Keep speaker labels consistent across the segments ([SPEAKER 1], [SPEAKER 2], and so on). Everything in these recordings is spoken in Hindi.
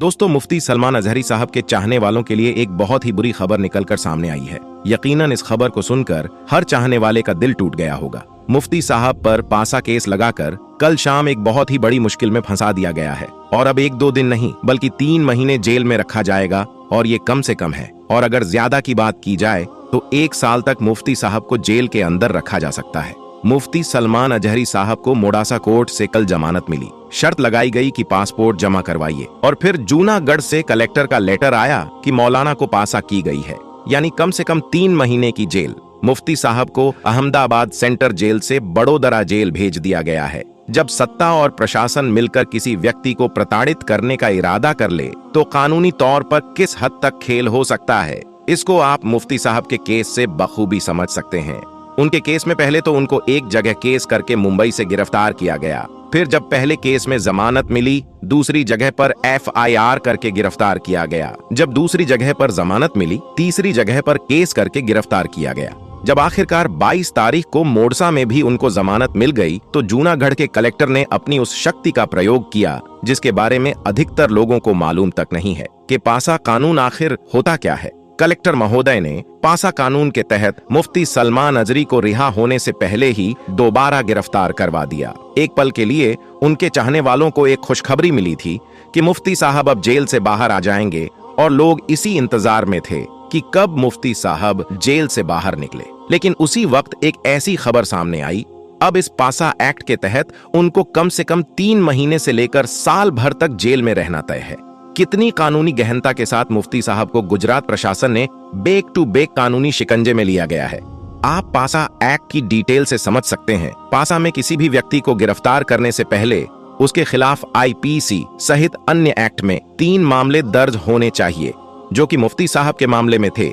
[SPEAKER 1] दोस्तों, मुफ्ती सलमान अजहरी साहब के चाहने वालों के लिए एक बहुत ही बुरी खबर निकलकर सामने आई है। यकीनन इस खबर को सुनकर हर चाहने वाले का दिल टूट गया होगा। मुफ्ती साहब पर पासा केस लगाकर कल शाम एक बहुत ही बड़ी मुश्किल में फंसा दिया गया है और अब 1-2 दिन नहीं बल्कि 3 महीने जेल में रखा जाएगा और ये कम से कम है। और अगर ज्यादा की बात की जाए तो 1 साल तक मुफ्ती साहब को जेल के अंदर रखा जा सकता है। मुफ्ती सलमान अजहरी साहब को मोडासा कोर्ट से कल जमानत मिली। शर्त लगाई गई कि पासपोर्ट जमा करवाइए और फिर जूनागढ़ से कलेक्टर का लेटर आया कि मौलाना को पासा की गई है, यानी कम से कम 3 महीने की जेल। मुफ्ती साहब को अहमदाबाद सेंट्रल जेल से बड़ोदरा जेल भेज दिया गया है। जब सत्ता और प्रशासन मिलकर किसी व्यक्ति को प्रताड़ित करने का इरादा कर ले तो कानूनी तौर पर किस हद तक खेल हो सकता है, इसको आप मुफ्ती साहब के केस से बखूबी समझ सकते हैं। उनके केस में पहले तो उनको एक जगह केस करके मुंबई से गिरफ्तार किया गया, फिर जब पहले केस में जमानत मिली दूसरी जगह पर FIR करके गिरफ्तार किया गया। जब दूसरी जगह पर जमानत मिली तीसरी जगह पर केस करके गिरफ्तार किया गया। जब आखिरकार 22 तारीख को मोडसा में भी उनको जमानत मिल गई तो जूनागढ़ के कलेक्टर ने अपनी उस शक्ति का प्रयोग किया जिसके बारे में अधिकतर लोगों को मालूम तक नहीं है कि पासा कानून आखिर होता क्या है। कलेक्टर महोदय ने पासा कानून के तहत मुफ्ती सलमान अजहरी को रिहा होने से पहले ही दोबारा गिरफ्तार करवा दिया। एक पल के लिए उनके चाहने वालों को एक खुशखबरी मिली थी कि मुफ्ती साहब अब जेल से बाहर आ जाएंगे और लोग इसी इंतजार में थे कि कब मुफ्ती साहब जेल से बाहर निकले। लेकिन उसी वक्त एक ऐसी खबर सामने आई, अब इस पासा एक्ट के तहत उनको कम से कम 3 महीने से लेकर साल भर तक जेल में रहना तय है। कितनी कानूनी गहनता के साथ मुफ्ती साहब को गुजरात प्रशासन ने बेक टू बेक कानूनी शिकंजे में लिया गया है, आप पासा एक्ट की डिटेल से समझ सकते हैं। पासा में किसी भी व्यक्ति को गिरफ्तार करने से पहले उसके खिलाफ IPC सहित अन्य एक्ट में 3 मामले दर्ज होने चाहिए, जो कि मुफ्ती साहब के मामले में थे।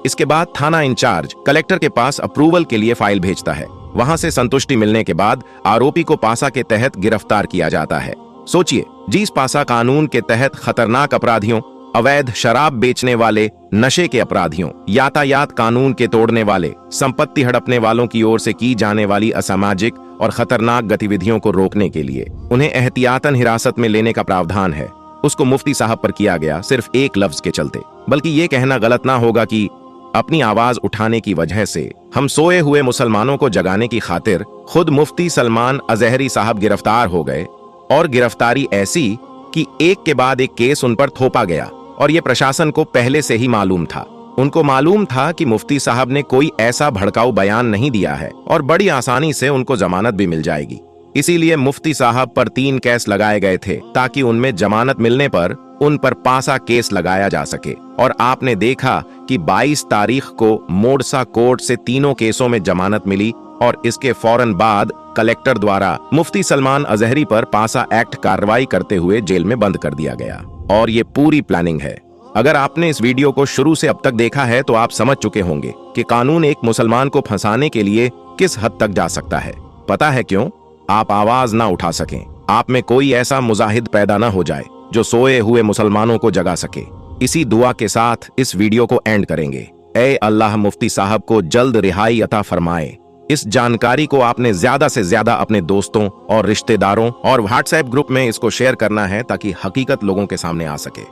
[SPEAKER 1] इसके बाद थाना इंचार्ज कलेक्टर के पास अप्रूवल के लिए फाइल भेजता है। वहां से संतुष्टि मिलने के बाद आरोपी को पासा के तहत गिरफ्तार किया जाता है। सोचिए, जिस पासा कानून के तहत खतरनाक अपराधियों, अवैध शराब बेचने वाले, नशे के अपराधियों, यातायात कानून के तोड़ने वाले, संपत्ति हड़पने वालों की ओर से की जाने वाली असामाजिक और खतरनाक गतिविधियों को रोकने के लिए उन्हें एहतियातन हिरासत में लेने का प्रावधान है, उसको मुफ्ती साहब पर किया गया सिर्फ एक लफ्ज के चलते। बल्कि ये कहना गलत ना होगा कि अपनी आवाज उठाने की वजह से हम सोए हुए मुसलमानों को जगाने की खातिर खुद मुफ्ती सलमान अजहरी साहब गिरफ्तार हो गए, और गिरफ्तारी ऐसी कि एक के बाद एक केस उन पर थोपा गया। और ये प्रशासन को पहले से ही मालूम था। उनको मालूम था कि मुफ्ती साहब ने कोई ऐसा भड़काऊ बयान नहीं दिया है और बड़ी आसानी से उनको जमानत भी मिल जाएगी। इसीलिए मुफ्ती साहब पर 3 केस लगाए गए थे ताकि उनमें जमानत मिलने पर उन पर पासा केस लगाया जा सके। और आपने देखा कि 22 तारीख को मोडसा कोर्ट से तीनों केसों में जमानत मिली और इसके फौरन बाद कलेक्टर द्वारा मुफ्ती सलमान अजहरी पर पासा एक्ट कार्रवाई करते हुए जेल में बंद कर दिया गया। और ये पूरी प्लानिंग है। अगर आपने इस वीडियो को शुरू से अब तक देखा है तो आप समझ चुके होंगे कि कानून एक मुसलमान को फंसाने के लिए किस हद तक जा सकता है। पता है क्यों? आप आवाज ना उठा सकें, आप में कोई ऐसा मुजाहिद पैदा ना हो जाए जो सोए हुए मुसलमानों को जगा सके। इसी दुआ के साथ इस वीडियो को एंड करेंगे। ऐ अल्लाह मुफ्ती साहब को जल्द रिहाई अता फरमाए। इस जानकारी को आपने ज्यादा से ज्यादा अपने दोस्तों और रिश्तेदारों और WhatsApp ग्रुप में इसको शेयर करना है ताकि हकीकत लोगों के सामने आ सके।